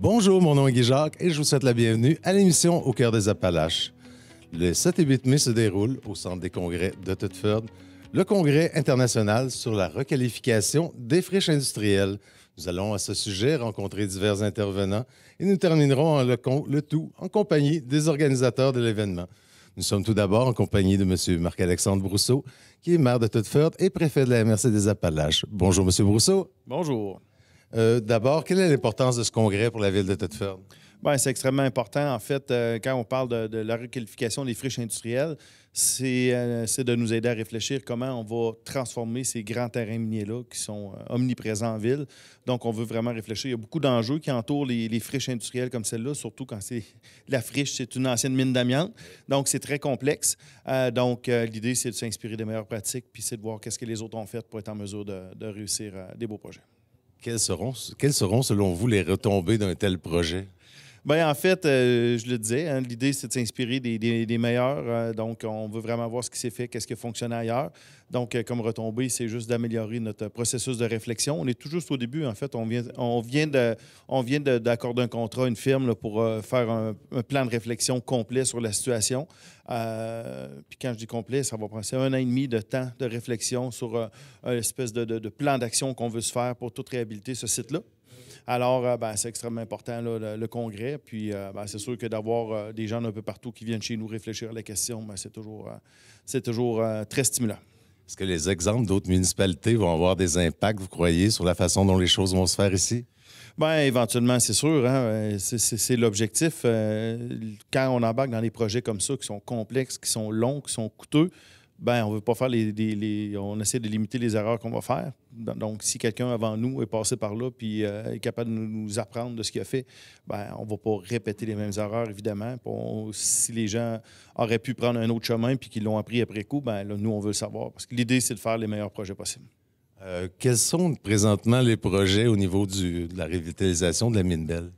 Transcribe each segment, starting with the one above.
Bonjour, mon nom est Guy Jacques et je vous souhaite la bienvenue à l'émission Au cœur des Appalaches. Le 7 et 8 mai se déroule au Centre des congrès de Thetford le congrès international sur la requalification des friches industrielles. Nous allons à ce sujet rencontrer divers intervenants et nous terminerons le tout en compagnie des organisateurs de l'événement. Nous sommes tout d'abord en compagnie de M. Marc-Alexandre Brousseau, qui est maire de Thetford et préfet de la MRC des Appalaches. Bonjour, M. Brousseau. Bonjour. D'abord, quelle est l'importance de ce congrès pour la ville de Thetford? Bien, c'est extrêmement important. En fait, quand on parle de la requalification des friches industrielles, c'est de nous aider à réfléchir comment on va transformer ces grands terrains miniers-là qui sont omniprésents en ville. Donc, on veut vraiment réfléchir. Il y a beaucoup d'enjeux qui entourent les friches industrielles comme celle-là, surtout quand la friche, c'est une ancienne mine d'amiante. Donc, c'est très complexe. L'idée, c'est de s'inspirer des meilleures pratiques puis c'est de voir qu'est-ce que les autres ont fait pour être en mesure de réussir des beaux projets. Quelles seront, selon vous, les retombées d'un tel projet? Bien, en fait, je le disais, hein, l'idée, c'est de s'inspirer des meilleurs. Donc, on veut vraiment voir ce qui s'est fait, qu'est-ce qui a fonctionné ailleurs. Donc, comme retombée, c'est juste d'améliorer notre processus de réflexion. On est tout juste au début, en fait. On vient d'accorder un contrat à une firme là, pour faire un plan de réflexion complet sur la situation. Puis quand je dis complet, ça va prendre 1 an et demi de temps de réflexion sur une espèce de plan d'action qu'on veut se faire pour tout réhabiliter ce site-là. Alors, c'est extrêmement important, là, le congrès. Puis, c'est sûr que d'avoir des gens d'un peu partout qui viennent chez nous réfléchir à la question, c'est toujours très stimulant. Est-ce que les exemples d'autres municipalités vont avoir des impacts, vous croyez, sur la façon dont les choses vont se faire ici? Bien, éventuellement, c'est sûr. Hein? C'est l'objectif. Quand on embarque dans des projets comme ça, qui sont complexes, qui sont longs, qui sont coûteux, bien, on ne veut pas faire on essaie de limiter les erreurs qu'on va faire. Donc, si quelqu'un avant nous est passé par là puis est capable de nous apprendre de ce qu'il a fait, bien, on ne va pas répéter les mêmes erreurs, évidemment. Si les gens auraient pu prendre un autre chemin puis qu'ils l'ont appris après coup, bien, là, nous, on veut le savoir. Parce que l'idée, c'est de faire les meilleurs projets possibles. Quels sont présentement les projets au niveau de la revitalisation de la mine Belle?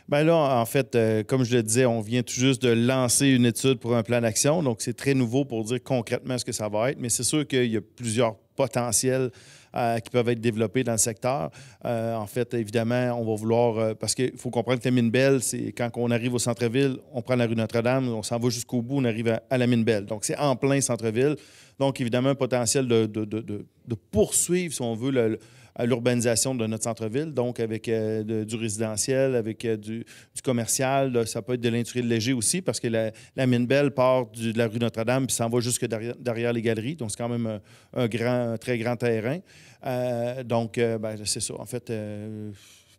Bien là, en fait, comme je le disais, on vient tout juste de lancer une étude pour un plan d'action. Donc, c'est très nouveau pour dire concrètement ce que ça va être. Mais c'est sûr qu'il y a plusieurs potentiels qui peuvent être développés dans le secteur. En fait, évidemment, on va vouloir... parce qu'il faut comprendre que la mine Belle, c'est quand on arrive au centre-ville, on prend la rue Notre-Dame, on s'en va jusqu'au bout, on arrive à la mine Belle. Donc, c'est en plein centre-ville. Donc, évidemment, un potentiel de poursuivre, si on veut, à l'urbanisation de notre centre-ville, donc avec du résidentiel, avec du commercial. Là, ça peut être de l'industriel léger aussi, parce que la mine Belle part de la rue Notre-Dame puis s'en va jusque derrière les galeries. Donc, c'est quand même un très grand terrain. C'est ça. En fait,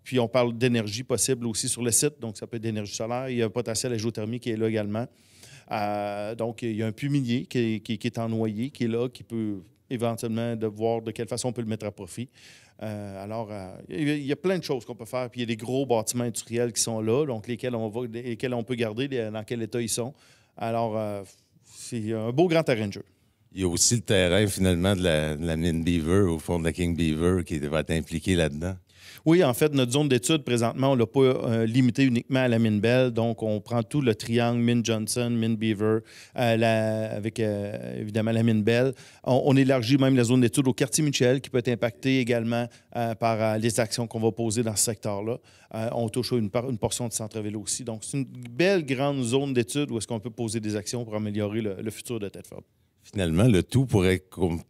puis on parle d'énergie possible aussi sur le site. Donc, ça peut être d'énergie solaire. Il y a un potentiel à géothermie qui est là également. Donc, il y a un puits minier qui est en noyer, qui est là, qui peut éventuellement de voir de quelle façon on peut le mettre à profit. Il y a plein de choses qu'on peut faire. Puis il y a des gros bâtiments industriels qui sont là, donc lesquels on peut garder, dans quel état ils sont. Alors, c'est un beau grand terrain de jeu. Il y a aussi le terrain, finalement, de la mine Beaver, au fond de la King Beaver, qui va être impliqué là-dedans. Oui, en fait, notre zone d'étude, présentement, on ne l'a pas limité uniquement à la mine Belle. Donc, on prend tout le triangle mine Johnson, mine Beaver, avec évidemment la mine Belle. On élargit même la zone d'étude au quartier Michel, qui peut être impacté également par les actions qu'on va poser dans ce secteur-là. On touche une portion du centre-ville aussi. Donc, c'est une belle grande zone d'étude où est-ce qu'on peut poser des actions pour améliorer le futur de Thetford. Finalement, le tout pourrait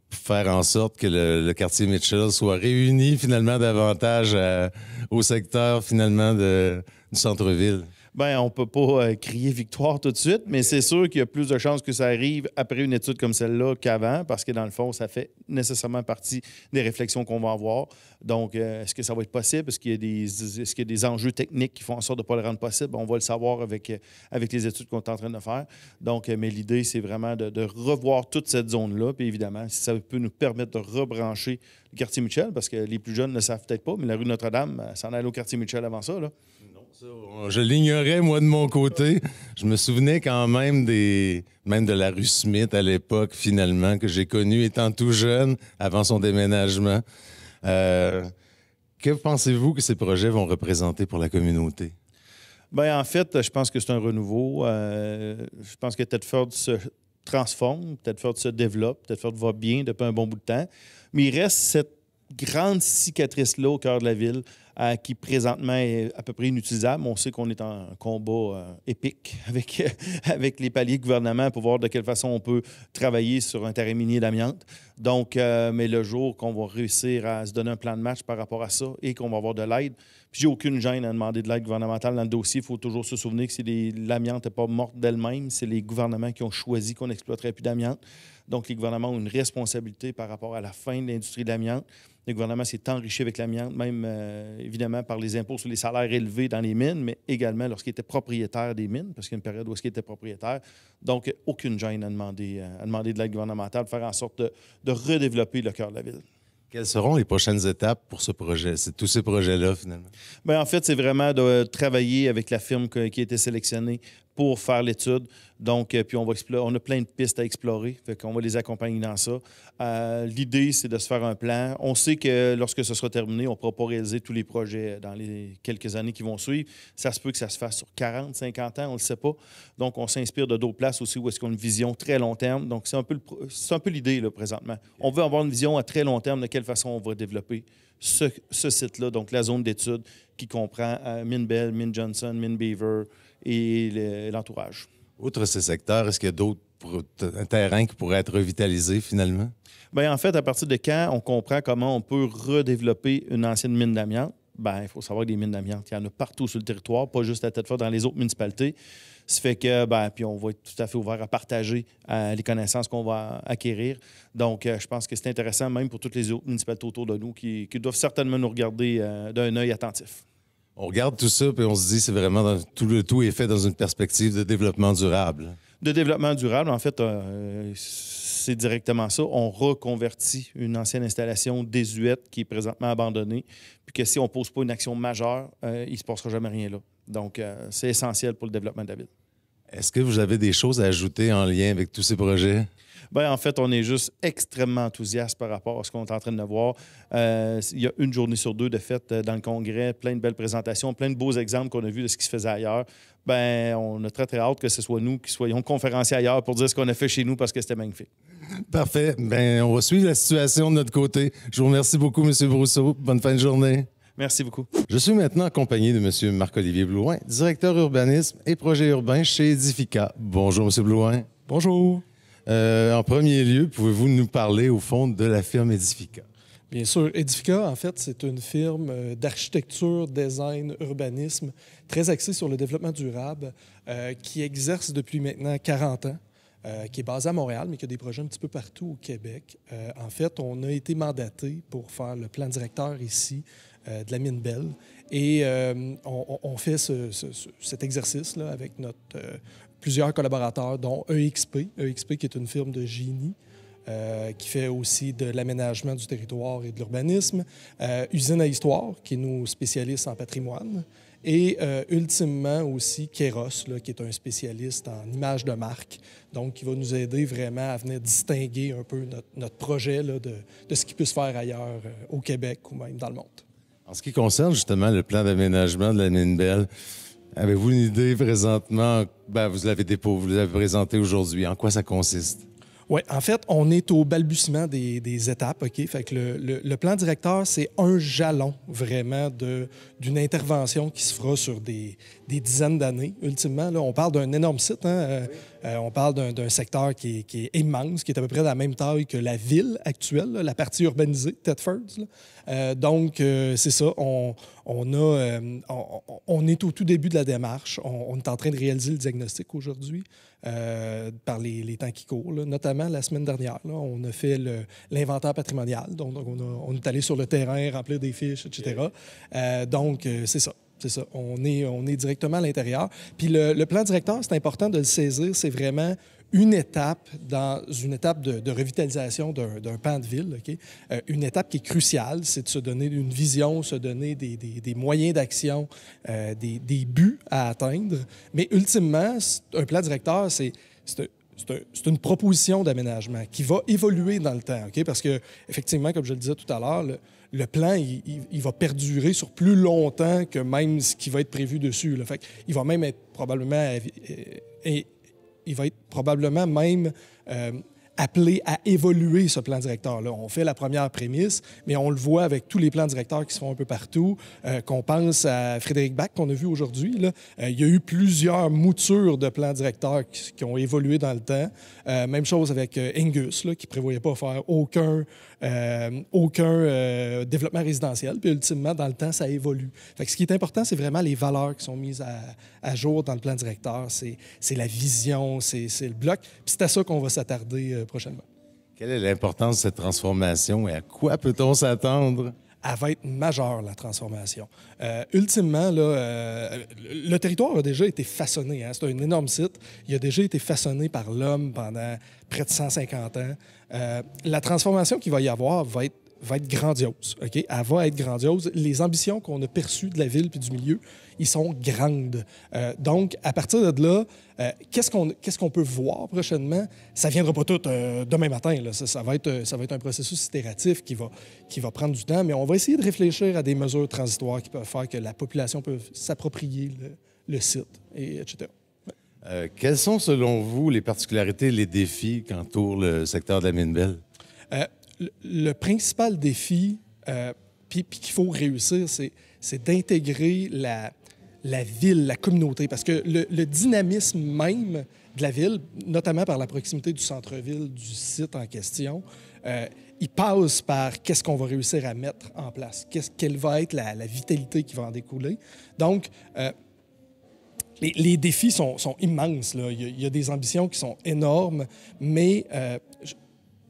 faire en sorte que le quartier Mitchell soit réuni finalement davantage au secteur finalement du centre-ville. Bien, on ne peut pas crier victoire tout de suite, mais c'est sûr qu'il y a plus de chances que ça arrive après une étude comme celle-là qu'avant, parce que dans le fond, ça fait nécessairement partie des réflexions qu'on va avoir. Donc, est-ce que ça va être possible? Est-ce qu'il y a des enjeux techniques qui font en sorte de ne pas le rendre possible? On va le savoir avec les études qu'on est en train de faire. Donc, mais l'idée, c'est vraiment de revoir toute cette zone-là. Puis évidemment, si ça peut nous permettre de rebrancher le quartier Mitchell, parce que les plus jeunes ne le savent peut-être pas, mais la rue Notre-Dame, ça en allait au quartier Mitchell avant ça, là. Je l'ignorais, moi, de mon côté. Je me souvenais quand même même de la rue Smith à l'époque, finalement, que j'ai connue étant tout jeune, avant son déménagement. Que pensez-vous que ces projets vont représenter pour la communauté? Bien, en fait, je pense que c'est un renouveau. Je pense que Thetford se transforme, Thetford se développe, Thetford va bien depuis un bon bout de temps. Mais il reste cette grande cicatrice-là au cœur de la ville qui présentement est à peu près inutilisable. On sait qu'on est en combat épique avec les paliers gouvernement pour voir de quelle façon on peut travailler sur un terrain minier d'amiante. Donc, mais le jour qu'on va réussir à se donner un plan de match par rapport à ça et qu'on va avoir de l'aide, puis j'ai aucune gêne à demander de l'aide gouvernementale dans le dossier. Il faut toujours se souvenir que l'amiante n'est pas morte d'elle-même, c'est les gouvernements qui ont choisi qu'on n'exploiterait plus d'amiante. Donc, les gouvernements ont une responsabilité par rapport à la fin de l'industrie de l'amiante. Le gouvernement s'est enrichi avec l'amiante, même évidemment par les impôts sur les salaires élevés dans les mines, mais également lorsqu'il était propriétaire des mines, parce qu'il y a une période où il était propriétaire. Donc, aucune gêne à demander de l'aide gouvernementale pour faire en sorte de redévelopper le cœur de la ville. Quelles seront les prochaines étapes pour ce projet, tous ces projets-là, finalement? Bien, en fait, c'est vraiment de travailler avec la firme qui a été sélectionnée pour faire l'étude. Donc, puis on a plein de pistes à explorer. Fait qu'on va les accompagner dans ça. L'idée, c'est de se faire un plan. On sait que lorsque ce sera terminé, on ne pourra pas réaliser tous les projets dans les quelques années qui vont suivre. Ça se peut que ça se fasse sur 40, 50 ans, on ne le sait pas. Donc, on s'inspire de d'autres places aussi où est-ce qu'on a une vision très long terme. Donc, c'est un peu l'idée, là, présentement. On veut avoir une vision à très long terme de quelle façon on va développer ce site-là, donc la zone d'étude qui comprend Mine Bell, Mine Johnson, Mine Beaver et l'entourage. Outre ces secteurs, est-ce qu'il y a d'autres terrains qui pourraient être revitalisés finalement? Bien, en fait, à partir de quand on comprend comment on peut redévelopper une ancienne mine d'amiante, bien, il faut savoir que des mines d'amiante, il y en a partout sur le territoire, pas juste à Thetford, dans les autres municipalités. Ça fait que, bien, puis on va être tout à fait ouvert à partager les connaissances qu'on va acquérir. Donc, je pense que c'est intéressant, même pour toutes les autres municipalités autour de nous, qui doivent certainement nous regarder d'un œil attentif. On regarde tout ça, puis on se dit c'est vraiment tout est fait dans une perspective de développement durable. De développement durable, en fait, c'est directement ça. On reconvertit une ancienne installation désuète qui est présentement abandonnée, puis que si on ne pose pas une action majeure, il ne se passera jamais rien là. Donc, c'est essentiel pour le développement de la ville. Est-ce que vous avez des choses à ajouter en lien avec tous ces projets? Bien, en fait, on est juste extrêmement enthousiaste par rapport à ce qu'on est en train de voir. Il y a une journée sur deux de fête dans le congrès, plein de belles présentations, plein de beaux exemples qu'on a vus de ce qui se faisait ailleurs. Bien, on a très, très hâte que ce soit nous qui soyons conférenciers ailleurs pour dire ce qu'on a fait chez nous parce que c'était magnifique. Parfait. Bien, on va suivre la situation de notre côté. Je vous remercie beaucoup, M. Brousseau. Bonne fin de journée. Merci beaucoup. Je suis maintenant accompagné de M. Marc-Olivier Blouin, directeur urbanisme et projets urbains chez Edifica. Bonjour, M. Blouin. Bonjour. En premier lieu, pouvez-vous nous parler au fond de la firme Edifica? Bien sûr. Edifica, en fait, c'est une firme d'architecture, design, urbanisme, très axée sur le développement durable, qui exerce depuis maintenant 40 ans, qui est basée à Montréal, mais qui a des projets un petit peu partout au Québec. En fait, on a été mandaté pour faire le plan directeur ici de la Mine Bell. Et on fait cet exercice-là avec plusieurs collaborateurs, dont EXP, qui est une firme de génie, qui fait aussi de l'aménagement du territoire et de l'urbanisme, Usine à Histoire, qui est nos spécialistes en patrimoine, et ultimement aussi Kéros, qui est un spécialiste en images de marque, donc qui va nous aider vraiment à venir distinguer un peu notre projet là, de ce qui peut se faire ailleurs au Québec ou même dans le monde. En ce qui concerne justement le plan d'aménagement de la Mine Bell, avez-vous une idée présentement? Bien, vous l'avez présenté aujourd'hui. En quoi ça consiste? Oui, en fait, on est au balbutiement des étapes, OK? Fait que le plan directeur, c'est un jalon vraiment d'une intervention qui se fera sur des dizaines d'années. Ultimement, là, on parle d'un énorme site, hein? On parle d'un secteur qui est immense, qui est à peu près de la même taille que la ville actuelle, là, la partie urbanisée, Thetford. Donc, c'est ça. On est au tout début de la démarche. On est en train de réaliser le diagnostic aujourd'hui par les temps qui courent. Là. Notamment, la semaine dernière, là, on a fait l'inventaire patrimonial. Donc, on est allé sur le terrain, remplir des fiches, etc. Donc, c'est ça. C'est ça. On est directement à l'intérieur. Puis le plan directeur, c'est important de le saisir. C'est vraiment une étape dans une étape de revitalisation d'un pan de ville. Okay? Une étape qui est cruciale, c'est de se donner une vision, se donner des moyens d'action, des buts à atteindre. Mais ultimement, un plan directeur, c'est une proposition d'aménagement qui va évoluer dans le temps. Okay? Parce que, effectivement, comme je le disais tout à l'heure, le plan, il va perdurer sur plus longtemps que même ce qui va être prévu dessus. Là. Fait il va même être probablement... il va être probablement même appelé à évoluer ce plan directeur-là. On fait la première prémisse, mais on le voit avec tous les plans directeurs qui se font un peu partout. Qu'on pense à Frédéric Bach, qu'on a vu aujourd'hui, là, il y a eu plusieurs moutures de plans directeurs qui ont évolué dans le temps. Même chose avec Angus, là, qui ne prévoyait pas faire aucun développement résidentiel. Puis ultimement, dans le temps, ça évolue. Fait que ce qui est important, c'est vraiment les valeurs qui sont mises à jour dans le plan directeur. C'est la vision, c'est le bloc. Puis c'est à ça qu'on va s'attarder prochainement. Quelle est l'importance de cette transformation et à quoi peut-on s'attendre? Elle va être majeure, la transformation. Ultimement, là, le territoire a déjà été façonné. Hein? C'est un énorme site. Il a déjà été façonné par l'homme pendant près de 150 ans. La transformation qu'il va y avoir va être grandiose. Okay? Elle va être grandiose. Les ambitions qu'on a perçues de la ville puis du milieu, ils sont grandes. Donc, à partir de là, qu'est-ce qu'on peut voir prochainement? Ça ne viendra pas tout demain matin. Là. Ça va être un processus itératif qui va prendre du temps, mais on va essayer de réfléchir à des mesures transitoires qui peuvent faire que la population peut s'approprier le site, etc. Quelles sont, selon vous, les particularités, les défis qu'entourent le secteur de la Mine-Bell? Le principal défi, puis qu'il faut réussir, c'est d'intégrer la ville, la communauté. Parce que le dynamisme même de la ville, notamment par la proximité du centre-ville, du site en question, il passe par qu'est-ce qu'on va réussir à mettre en place, quelle va être la vitalité qui va en découler. Donc, les défis sont immenses. Là. Il y a des ambitions qui sont énormes, mais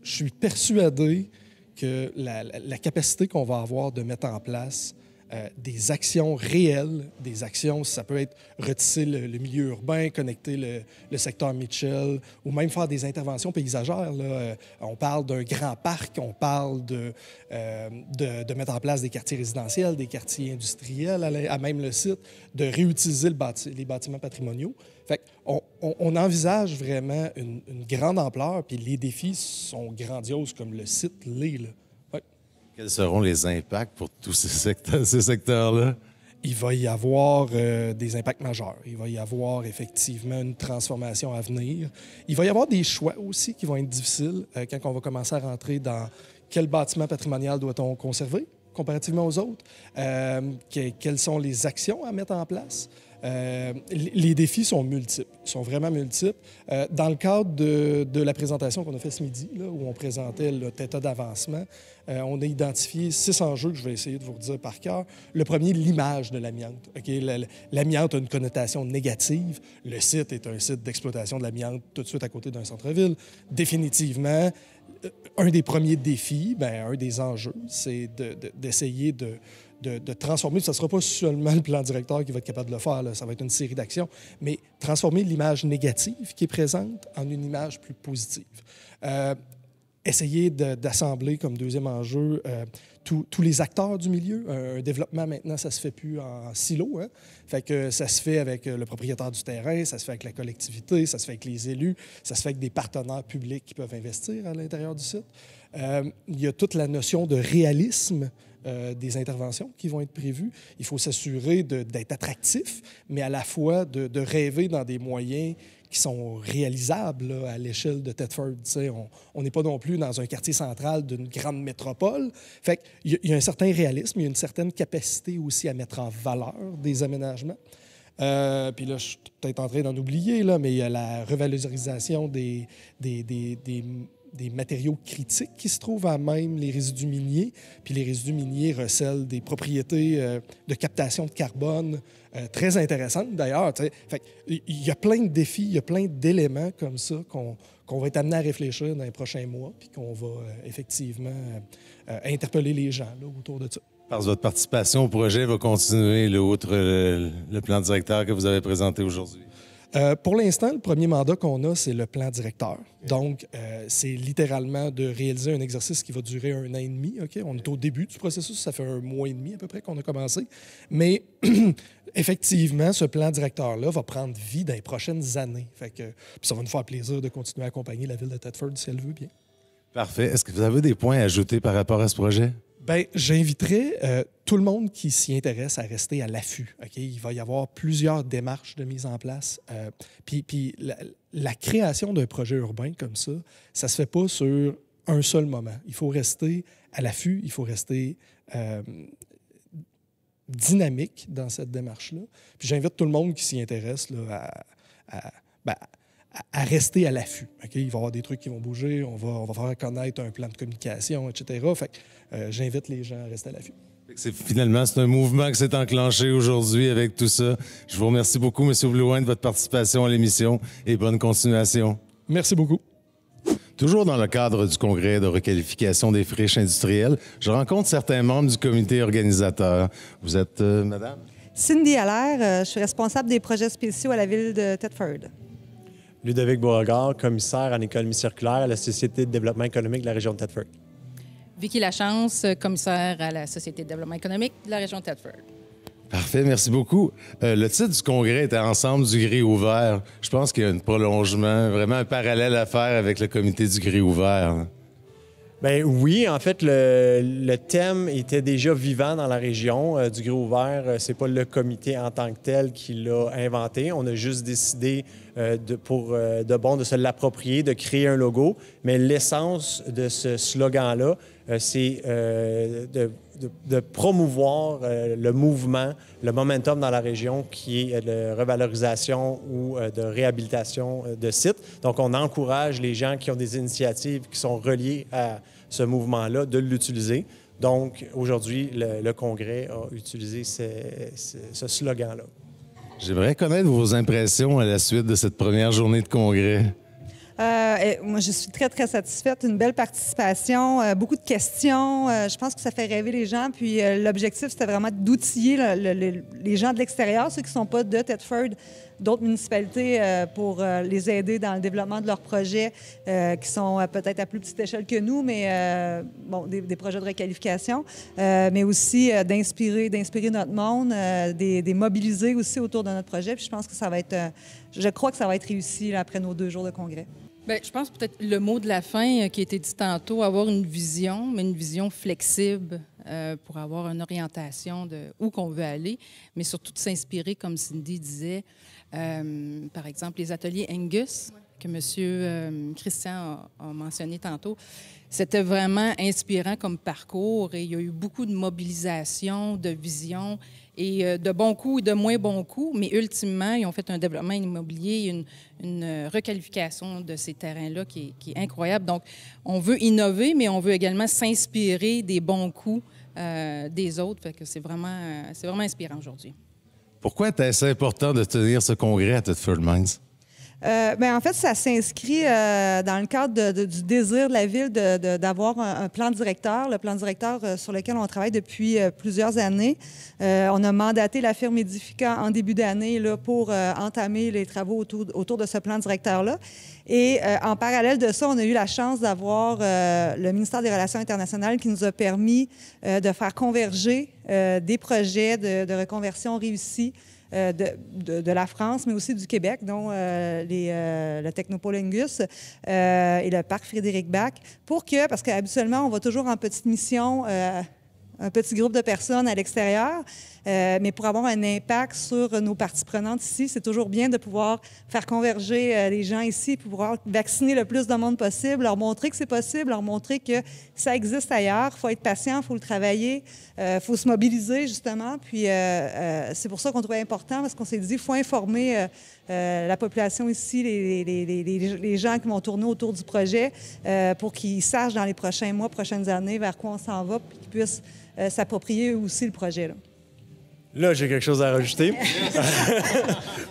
je suis persuadé que la capacité qu'on va avoir de mettre en place des actions réelles, des actions, ça peut être retisser le milieu urbain, connecter le secteur Mitchell, ou même faire des interventions paysagères. Là. On parle d'un grand parc, on parle de mettre en place des quartiers résidentiels, des quartiers industriels à même le site, de réutiliser les bâtiments patrimoniaux. Fait on envisage vraiment une grande ampleur, puis les défis sont grandioses comme le site l'est. Là. Quels seront les impacts pour tous ces secteurs-là? Il va y avoir des impacts majeurs. Il va y avoir effectivement une transformation à venir. Il va y avoir des choix aussi qui vont être difficiles quand on va commencer à rentrer dans quel bâtiment patrimonial doit-on conserver comparativement aux autres, quelles sont les actions à mettre en place. Les défis sont multiples, sont vraiment multiples. Dans le cadre de la présentation qu'on a fait ce midi, là, où on présentait notre état d'avancement, on a identifié 6 enjeux que je vais essayer de vous redire par cœur. Le premier, l'image de l'amiante. Okay? L'amiante a une connotation négative. Le site est un site d'exploitation de l'amiante tout de suite à côté d'un centre-ville. Définitivement, un des premiers défis, un des enjeux, c'est d'essayer de transformer, ce ne sera pas seulement le plan directeur qui va être capable de le faire, là, ça va être une série d'actions, mais transformer l'image négative qui est présente en une image plus positive. Essayer d'assembler comme deuxième enjeu tous les acteurs du milieu. Un développement, maintenant, ça ne se fait plus en silo. Hein? Fait que ça se fait avec le propriétaire du terrain, ça se fait avec la collectivité, ça se fait avec les élus, ça se fait avec des partenaires publics qui peuvent investir à l'intérieur du site. Il y a toute la notion de réalisme des interventions qui vont être prévues. Il faut s'assurer d'être attractif, mais à la fois de rêver dans des moyens qui sont réalisables là, à l'échelle de Thetford. On n'est pas non plus dans un quartier central d'une grande métropole. Fait qu'il y a un certain réalisme, il y a une certaine capacité aussi à mettre en valeur des aménagements. Puis là, je suis peut-être en train d'en oublier, là, mais il y a la revalorisation des matériaux critiques qui se trouvent à même les résidus miniers. Puis les résidus miniers recèlent des propriétés de captation de carbone très intéressantes, d'ailleurs. Fait il y a plein de défis, il y a plein d'éléments comme ça qu'on va être amené à réfléchir dans les prochains mois, puis qu'on va effectivement interpeller les gens là, autour de ça. Parce que votre participation au projet va continuer, là, outre le plan directeur que vous avez présenté aujourd'hui. Pour l'instant, le premier mandat qu'on a, c'est le plan directeur. Donc, c'est littéralement de réaliser un exercice qui va durer 1 an et demi. Okay? On est au début du processus, ça fait 1 mois et demi à peu près qu'on a commencé. Mais effectivement, ce plan directeur-là va prendre vie dans les prochaines années. Fait que, puis ça va nous faire plaisir de continuer à accompagner la ville de Thetford si elle veut bien. Parfait. Est-ce que vous avez des points à ajouter par rapport à ce projet? Bien, j'inviterais tout le monde qui s'y intéresse à rester à l'affût. OK? Il va y avoir plusieurs démarches de mise en place. Puis la création d'un projet urbain comme ça ne se fait pas sur un seul moment. Il faut rester à l'affût, il faut rester dynamique dans cette démarche-là. Puis j'invite tout le monde qui s'y intéresse là, à rester à l'affût. Okay? Il va y avoir des trucs qui vont bouger, on va faire connaître un plan de communication, etc. Fait que j'invite les gens à rester à l'affût. Finalement, c'est un mouvement qui s'est enclenché aujourd'hui avec tout ça. Je vous remercie beaucoup, M. Blouin, de votre participation à l'émission et bonne continuation. Merci beaucoup. Toujours dans le cadre du congrès de requalification des friches industrielles, je rencontre certains membres du comité organisateur. Vous êtes, madame? Cindy Allaire, je suis responsable des projets spéciaux à la ville de Thetford. Ludovic Beauregard, commissaire en économie circulaire à la Société de développement économique de la région de Thetford. Vicky Lachance, commissaire à la Société de développement économique de la région de Thetford. Parfait, merci beaucoup. Le titre du congrès était Ensemble du gris ouvert. Je pense qu'il y a un prolongement, vraiment un parallèle à faire avec le comité du gris ouvert. Bien oui, en fait, le thème était déjà vivant dans la région du gris ouvert. C'est pas le comité en tant que tel qui l'a inventé. On a juste décidé de se l'approprier, de créer un logo. Mais l'essence de ce slogan-là, c'est de promouvoir le mouvement, le momentum dans la région qui est de revalorisation ou de réhabilitation de sites. Donc, on encourage les gens qui ont des initiatives qui sont reliées à ce mouvement-là de l'utiliser. Donc, aujourd'hui, le Congrès a utilisé ce slogan-là. J'aimerais connaître vos impressions à la suite de cette première journée de congrès. Moi, je suis très, très satisfaite. Une belle participation, beaucoup de questions. Je pense que ça fait rêver les gens. Puis l'objectif, c'était vraiment d'outiller les gens de l'extérieur, ceux qui ne sont pas de Thetford, d'autres municipalités, pour les aider dans le développement de leurs projets qui sont peut-être à plus petite échelle que nous, mais des projets de requalification, mais aussi d'inspirer notre monde, des mobiliser aussi autour de notre projet. Puis je pense que ça va être, je crois que ça va être réussi là, après nos 2 jours de congrès. Bien, je pense peut-être le mot de la fin qui a été dit tantôt, avoir une vision, mais une vision flexible pour avoir une orientation de où qu'on veut aller, mais surtout de s'inspirer, comme Cindy disait, par exemple, les ateliers Angus que M. Christian a mentionné tantôt. C'était vraiment inspirant comme parcours et il y a eu beaucoup de mobilisation, de vision et de bons coups et de moins bons coups, mais ultimement, ils ont fait un développement immobilier, une requalification de ces terrains-là qui est incroyable. Donc, on veut innover, mais on veut également s'inspirer des bons coups des autres. Fait que c'est vraiment inspirant aujourd'hui. Pourquoi est-ce important de tenir ce congrès à Thetford Mines? En fait, ça s'inscrit dans le cadre du désir de la Ville d'avoir un plan directeur, le plan directeur sur lequel on travaille depuis plusieurs années. On a mandaté la firme Edifica en début d'année pour entamer les travaux autour de ce plan directeur-là. Et en parallèle de ça, on a eu la chance d'avoir le ministère des Relations internationales qui nous a permis de faire converger des projets de reconversion réussis de la France, mais aussi du Québec, dont le Technopôle Angus et le parc Frédéric-Bach, parce qu'habituellement, on va toujours en petite mission, un petit groupe de personnes à l'extérieur, mais pour avoir un impact sur nos parties prenantes ici, c'est toujours bien de pouvoir faire converger les gens ici, pouvoir vacciner le plus de monde possible, leur montrer que c'est possible, leur montrer que ça existe ailleurs. Il faut être patient, il faut le travailler, il faut se mobiliser, justement. Puis c'est pour ça qu'on trouvait important, parce qu'on s'est dit qu'il faut informer la population ici, les gens qui vont tourner autour du projet, pour qu'ils sachent dans les prochains mois, prochaines années, vers quoi on s'en va, puis qu'ils puissent s'approprier aussi le projet. Là, j'ai quelque chose à rajouter.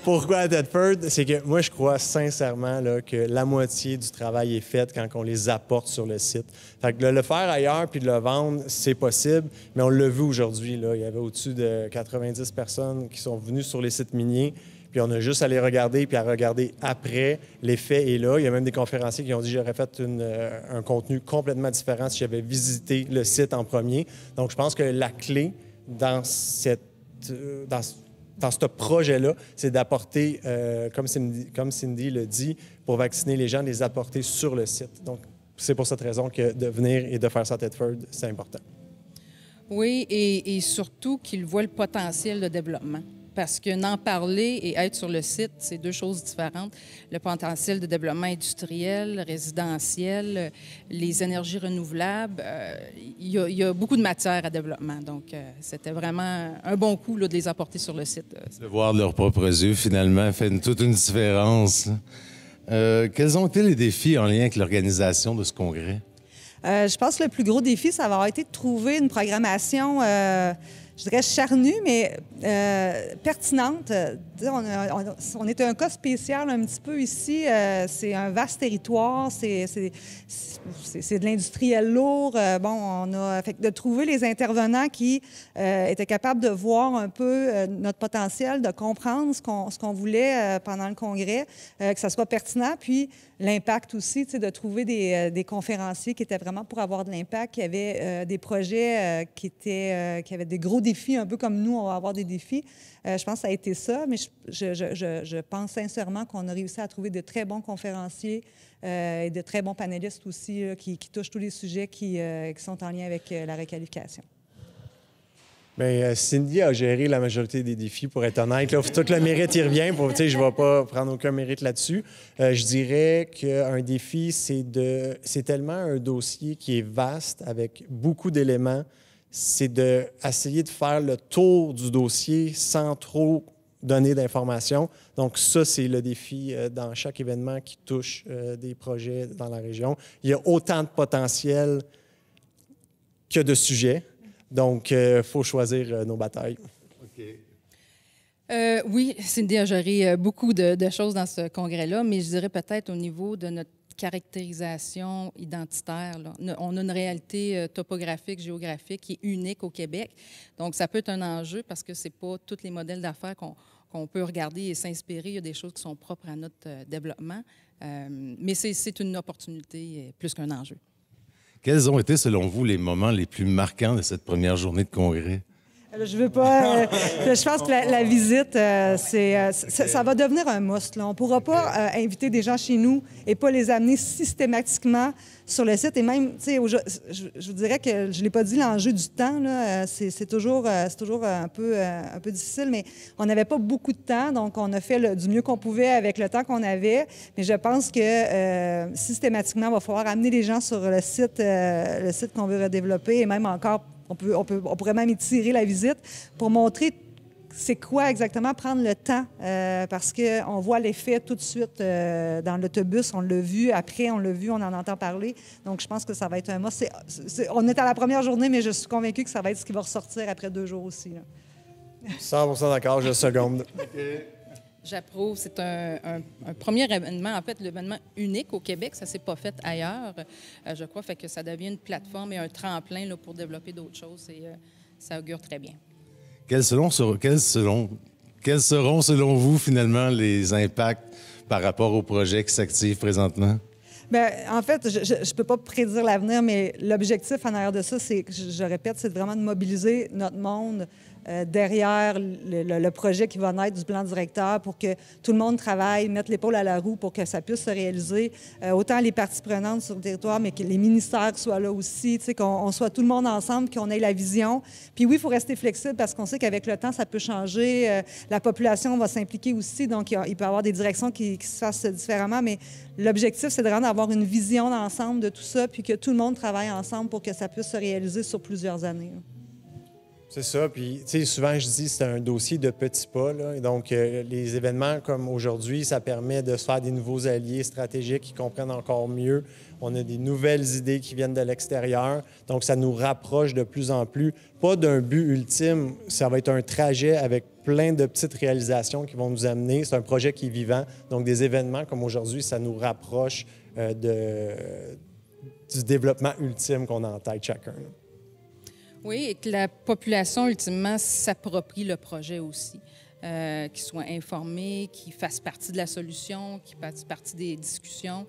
Pourquoi à Thetford? C'est que moi, je crois sincèrement là, que la moitié du travail est fait quand on les apporte sur le site. Fait que de le faire ailleurs puis de le vendre, c'est possible, mais on l'a vu aujourd'hui. Là, il y avait au-dessus de 90 personnes qui sont venues sur les sites miniers, puis on a juste à les regarder puis à regarder après. L'effet est là. Il y a même des conférenciers qui ont dit que j'aurais fait un contenu complètement différent si j'avais visité le site en premier. Donc, je pense que la clé dans ce projet-là, c'est d'apporter, comme Cindy le dit, pour vacciner les gens, les apporter sur le site. Donc, c'est pour cette raison que de venir et de faire ça à Thetford, c'est important. Oui, et surtout qu'ils voient le potentiel de développement. Parce que n'en parler et être sur le site, c'est deux choses différentes. Le potentiel de développement industriel, résidentiel, les énergies renouvelables, il y a beaucoup de matière à développement. Donc, c'était vraiment un bon coup là, de les apporter sur le site. De voir de leurs propres yeux, finalement, fait toute une différence. Quels ont été les défis en lien avec l'organisation de ce congrès? Je pense que le plus gros défi, ça va avoir été de trouver une programmation, je dirais charnue, mais pertinente. On est un cas spécial un petit peu ici. C'est un vaste territoire, c'est de l'industriel lourd. On a fait de trouver les intervenants qui étaient capables de voir un peu notre potentiel, de comprendre ce qu'on voulait pendant le congrès, que ça soit pertinent, puis l'impact aussi, de trouver des conférenciers qui étaient vraiment pour avoir de l'impact, qui avaient des projets qui avaient des gros défis, un peu comme nous, on va avoir des défis. Je pense que ça a été ça, mais je pense sincèrement qu'on a réussi à trouver de très bons conférenciers et de très bons panélistes aussi qui touchent tous les sujets qui sont en lien avec la requalification. Bien, Cindy a géré la majorité des défis, pour être honnête. Là, tout le mérite y revient. Je ne vais pas prendre aucun mérite là-dessus. Je dirais qu'un défi, c'est tellement un dossier qui est vaste, avec beaucoup d'éléments. C'est d'essayer de faire le tour du dossier sans trop donner d'informations. Donc ça, c'est le défi dans chaque événement qui touche des projets dans la région. Il y a autant de potentiel que de sujets. Donc, il faut choisir nos batailles. OK. Oui, Cindy a géré beaucoup de choses dans ce congrès-là, mais je dirais peut-être au niveau de notre caractérisation identitaire. Là. On a une réalité topographique, géographique qui est unique au Québec. Donc, ça peut être un enjeu parce que ce n'est pas tous les modèles d'affaires qu'on peut regarder et s'inspirer. Il y a des choses qui sont propres à notre développement. Mais c'est une opportunité plus qu'un enjeu. Quels ont été, selon vous, les moments les plus marquants de cette première journée de congrès? Je veux pas. Je pense que la visite, ça va devenir un must. Là. On ne pourra pas inviter des gens chez nous et pas les amener systématiquement sur le site. Et même, je vous dirais que je ne l'ai pas dit, l'enjeu du temps, là, c'est toujours un peu difficile, mais on n'avait pas beaucoup de temps, donc on a fait du mieux qu'on pouvait avec le temps qu'on avait. Mais je pense que systématiquement, il va falloir amener les gens sur le site qu'on veut redévelopper et même encore. On pourrait même étirer la visite pour montrer c'est quoi exactement, prendre le temps, parce qu'on voit l'effet tout de suite dans l'autobus. On l'a vu, après on l'a vu, on en entend parler. Donc, je pense que ça va être un mot. On est à la première journée, mais je suis convaincue que ça va être ce qui va ressortir après 2 jours aussi. Là. 100% d'accord, je seconde. J'approuve. C'est un premier événement, en fait, l'événement unique au Québec. Ça ne s'est pas fait ailleurs, je crois. Fait que ça devient une plateforme et un tremplin là, pour développer d'autres choses. Et ça augure très bien. Quels seront, selon vous, finalement, les impacts par rapport aux projets qui s'activent présentement? Bien, en fait, je ne peux pas prédire l'avenir, mais l'objectif en arrière de ça, c'est, je répète, c'est vraiment de mobiliser notre monde derrière le projet qui va naître du plan directeur pour que tout le monde travaille, mette l'épaule à la roue pour que ça puisse se réaliser. Autant les parties prenantes sur le territoire, mais que les ministères soient là aussi, qu'on soit tout le monde ensemble, qu'on ait la vision. Puis oui, il faut rester flexible parce qu'on sait qu'avec le temps, ça peut changer. La population va s'impliquer aussi, donc il peut y avoir des directions qui se fassent différemment, mais l'objectif, c'est vraiment d'avoir une vision d'ensemble de tout ça, puis que tout le monde travaille ensemble pour que ça puisse se réaliser sur plusieurs années. C'est ça. Puis, tu sais, souvent, je dis c'est un dossier de petits pas. Là. Et donc, les événements comme aujourd'hui, ça permet de se faire des nouveaux alliés stratégiques qui comprennent encore mieux. On a des nouvelles idées qui viennent de l'extérieur. Donc, ça nous rapproche de plus en plus. Pas d'un but ultime. Ça va être un trajet avec plein de petites réalisations qui vont nous amener. C'est un projet qui est vivant. Donc, des événements comme aujourd'hui, ça nous rapproche du développement ultime qu'on a en tête chacun. Là. Oui, et que la population, ultimement, s'approprie le projet aussi, qu'ils soient informés, qu'ils fassent partie de la solution, qu'ils fassent partie des discussions.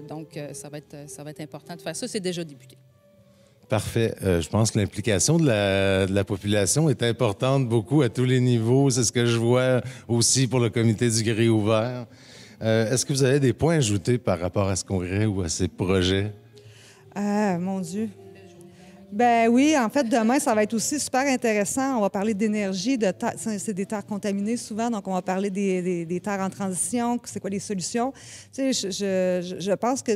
Donc, ça va être important de faire ça. C'est déjà débuté. Parfait. Je pense que l'implication de la population est importante beaucoup à tous les niveaux. C'est ce que je vois aussi pour le comité du gré ouvert. Est-ce que vous avez des points à ajouter par rapport à ce congrès ou à ces projets? Mon Dieu. Ben oui, en fait, demain, ça va être aussi super intéressant. On va parler d'énergie, c'est des terres contaminées souvent, donc on va parler des terres en transition, c'est quoi les solutions. Tu sais, je pense que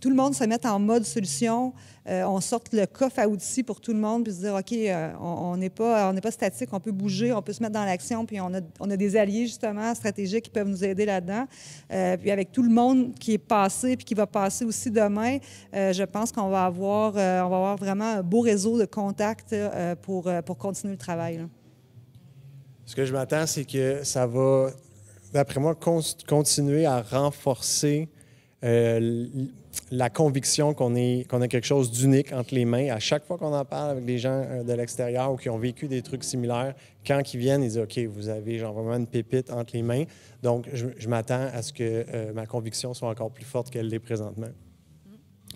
tout le monde se mette en mode solution, on sorte le coffre à outils pour tout le monde, puis se dire, OK, on n'est pas statique, on peut bouger, on peut se mettre dans l'action, puis on a des alliés, justement, stratégiques qui peuvent nous aider là-dedans. Puis avec tout le monde qui est passé, puis qui va passer aussi demain, je pense qu'on va avoir vraiment un beau réseau de contacts pour continuer le travail. Là. Ce que je m'attends, c'est que ça va, d'après moi, continuer à renforcer la conviction qu'on a quelque chose d'unique entre les mains. À chaque fois qu'on en parle avec des gens de l'extérieur ou qui ont vécu des trucs similaires, quand ils viennent, ils disent « OK, vous avez genre vraiment une pépite entre les mains. » Donc, je m'attends à ce que ma conviction soit encore plus forte qu'elle l'est présentement.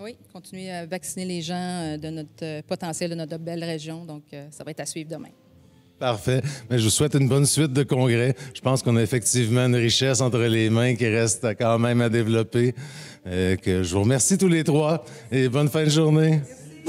Oui, continuer à vacciner les gens de notre potentiel, de notre belle région. Donc, ça va être à suivre demain. Parfait. Mais je vous souhaite une bonne suite de congrès. Je pense qu'on a effectivement une richesse entre les mains qui reste quand même à développer. Que je vous remercie tous les trois et bonne fin de journée.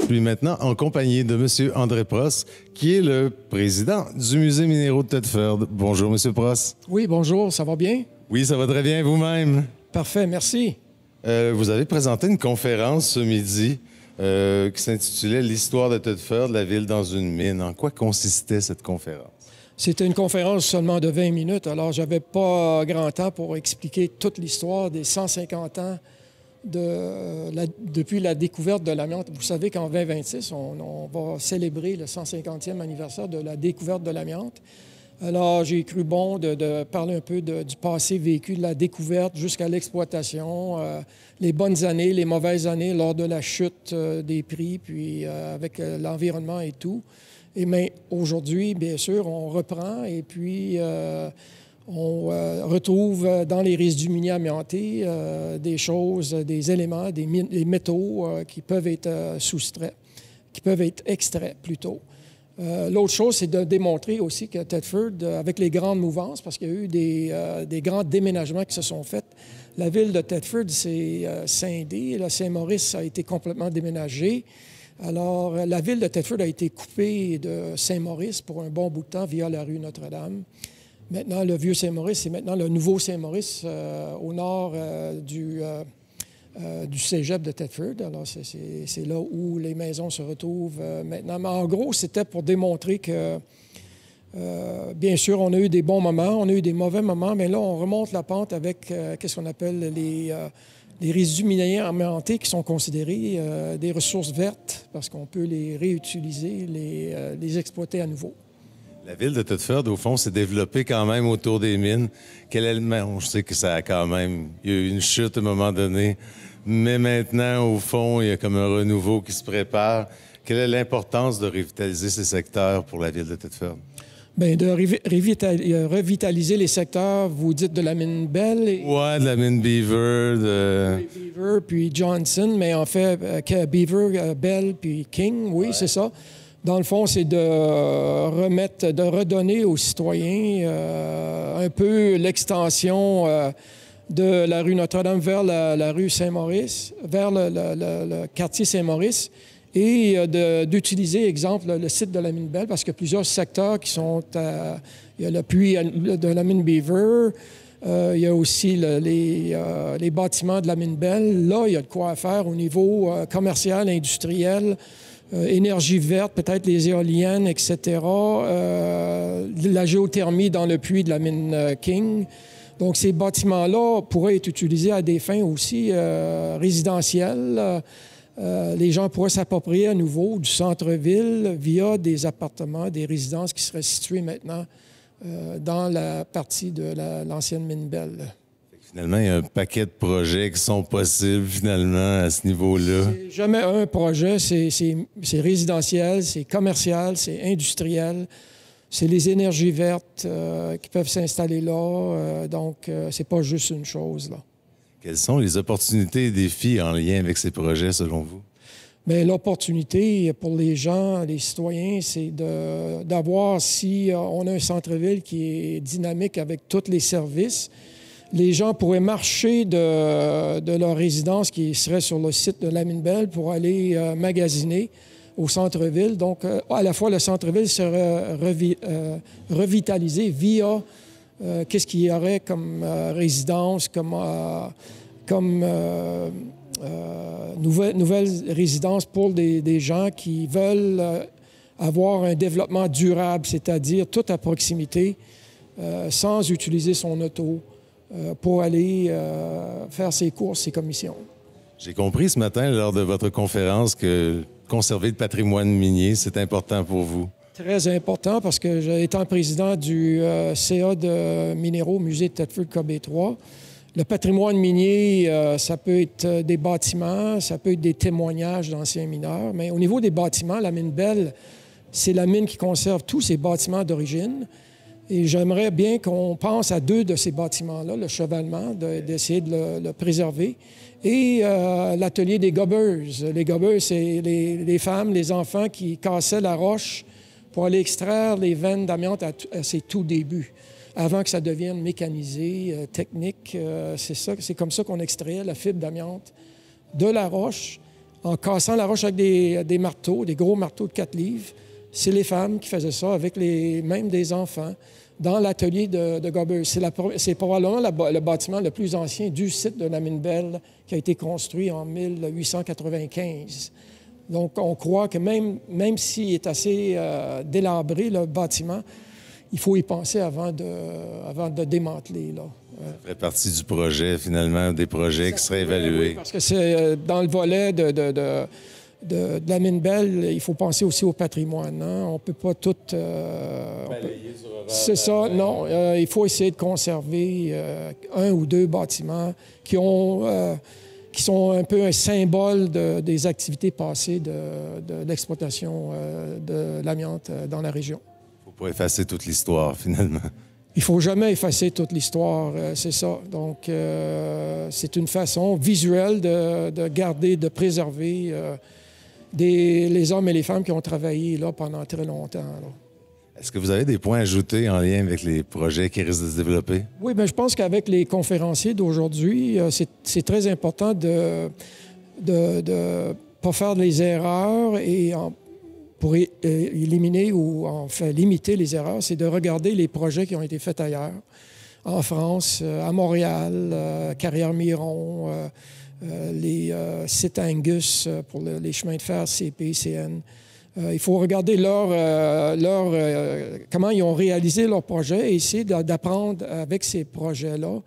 Puis maintenant, en compagnie de M. André Pross, qui est le président du Musée Minéraux de Thetford. Bonjour, M. Pross. Oui, bonjour, ça va bien? Oui, ça va très bien, vous-même. Parfait, merci. Vous avez présenté une conférence ce midi qui s'intitulait « L'histoire de Thetford, la ville dans une mine ». En quoi consistait cette conférence? C'était une conférence seulement de 20 minutes, alors j'avais pas grand temps pour expliquer toute l'histoire des 150 ans depuis la découverte de l'amiante. Vous savez qu'en 2026, on va célébrer le 150e anniversaire de la découverte de l'amiante. Alors, j'ai cru bon de parler un peu du passé vécu, de la découverte jusqu'à l'exploitation, les bonnes années, les mauvaises années lors de la chute des prix, puis avec l'environnement et tout. Et mais aujourd'hui, bien sûr, on reprend et puis on retrouve dans les résidus miniers amiantés des choses, des éléments, des métaux qui peuvent être soustraits, qui peuvent être extraits plutôt. L'autre chose, c'est de démontrer aussi que Thetford, avec les grandes mouvances, parce qu'il y a eu des grands déménagements qui se sont faits, la ville de Thetford s'est scindée, la Saint-Maurice a été complètement déménagée. Alors, la ville de Thetford a été coupée de Saint-Maurice pour un bon bout de temps via la rue Notre-Dame. Maintenant, le vieux Saint-Maurice, c'est maintenant le nouveau Saint-Maurice au nord du cégep de Thetford. Alors, c'est là où les maisons se retrouvent maintenant. Mais en gros, c'était pour démontrer que, bien sûr, on a eu des bons moments, on a eu des mauvais moments, mais là, on remonte la pente avec qu'est-ce qu'on appelle les résidus miniers amiantés qui sont considérés des ressources vertes parce qu'on peut les réutiliser, les exploiter à nouveau. La ville de Thetford, au fond, s'est développée quand même autour des mines. Je sais que ça a quand même... Il y a eu une chute à un moment donné, mais maintenant, au fond, il y a comme un renouveau qui se prépare. Quelle est l'importance de revitaliser ces secteurs pour la ville de Thetford? Bien, de revitaliser les secteurs, vous dites de la mine Bell? Oui, de la mine Beaver. Beaver, puis Johnson, mais en fait, Beaver, Bell, puis King, oui, c'est ça. Dans le fond, c'est de redonner aux citoyens un peu l'extension de la rue Notre-Dame vers la rue Saint-Maurice, vers le quartier Saint-Maurice, et d'utiliser, exemple, le site de la mine Bell, parce qu'il y a plusieurs secteurs qui sont... il y a le puits de la mine Beaver, il y a aussi les bâtiments de la mine Bell. Là, il y a de quoi faire au niveau commercial, industriel, énergie verte, peut-être les éoliennes, etc. La géothermie dans le puits de la mine King. Donc, ces bâtiments-là pourraient être utilisés à des fins aussi résidentielles. Les gens pourraient s'approprier à nouveau du centre-ville via des appartements, des résidences qui seraient situées maintenant dans la partie de l'ancienne mine Bell. Finalement, il y a un paquet de projets qui sont possibles, finalement, à ce niveau-là. C'est jamais un projet. C'est résidentiel, c'est commercial, c'est industriel. C'est les énergies vertes qui peuvent s'installer là. Donc, c'est pas juste une chose, là. Quelles sont les opportunités et défis en lien avec ces projets, selon vous? Bien, l'opportunité pour les gens, les citoyens, c'est d'avoir, si on a un centre-ville qui est dynamique avec tous les services, les gens pourraient marcher de leur résidence qui serait sur le site de la mine Bell pour aller magasiner, au centre-ville. Donc, à la fois, le centre-ville sera revitalisé via qu'est-ce qu'il y aurait comme résidence, comme nouvelles résidences pour des gens qui veulent avoir un développement durable, c'est-à-dire tout à proximité, sans utiliser son auto pour aller faire ses courses, ses commissions. J'ai compris ce matin, lors de votre conférence, que conserver le patrimoine minier, c'est important pour vous. Très important parce que, étant président du CA de minéraux, musée de Thetford-KB3, le patrimoine minier, ça peut être des bâtiments, ça peut être des témoignages d'anciens mineurs, mais au niveau des bâtiments, la mine Bell, c'est la mine qui conserve tous ces bâtiments d'origine. Et j'aimerais bien qu'on pense à 2 de ces bâtiments-là, le chevalement, d'essayer de le préserver, et l'atelier des gobbers. Les gobbers, c'est les femmes, les enfants qui cassaient la roche pour aller extraire les veines d'amiante à ses tout débuts, avant que ça devienne mécanisé, technique. C'est comme ça qu'on extrayait la fibre d'amiante de la roche, en cassant la roche avec des marteaux, des gros marteaux de 4 livres. C'est les femmes qui faisaient ça avec même des enfants dans l'atelier de Gobbers. C'est probablement le bâtiment le plus ancien du site de la mine Bell qui a été construit en 1895. Donc, on croit que même s'il est assez délabré, le bâtiment, il faut y penser avant de démanteler. Là. Ça ferait partie du projet, finalement, des projets qui seraient évalués. Oui, parce que c'est dans le volet de la mine Bell, il faut penser aussi au patrimoine. Hein? On ne peut pas tout... C'est ça, non. Il faut essayer de conserver 1 ou 2 bâtiments qui sont un peu un symbole des activités passées de l'exploitation de l'amiante dans la région. Il ne faut pas effacer toute l'histoire, finalement. Il ne faut jamais effacer toute l'histoire, c'est ça. Donc, c'est une façon visuelle de garder, de préserver les hommes et les femmes qui ont travaillé là pendant très longtemps. Là. Est-ce que vous avez des points à ajouter en lien avec les projets qui risquent de se développer? Oui, bien, je pense qu'avec les conférenciers d'aujourd'hui, c'est très important de ne pas faire des erreurs et pour éliminer ou en fait limiter les erreurs, c'est de regarder les projets qui ont été faits ailleurs, en France, à Montréal, Carrière-Miron, les sites Angus pour les chemins de fer, CP, CN. Il faut regarder comment ils ont réalisé leurs projets et essayer d'apprendre avec ces projets-là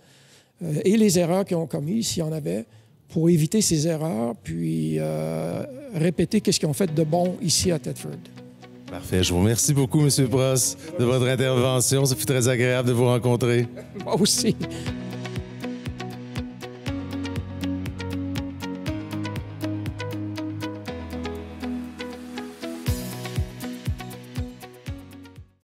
et les erreurs qu'ils ont commises, s'il y en avait, pour éviter ces erreurs, puis répéter ce qu'ils ont fait de bon ici à Thetford. Parfait. Je vous remercie beaucoup, M. Prost, de votre intervention. Ça fut très agréable de vous rencontrer. Moi aussi.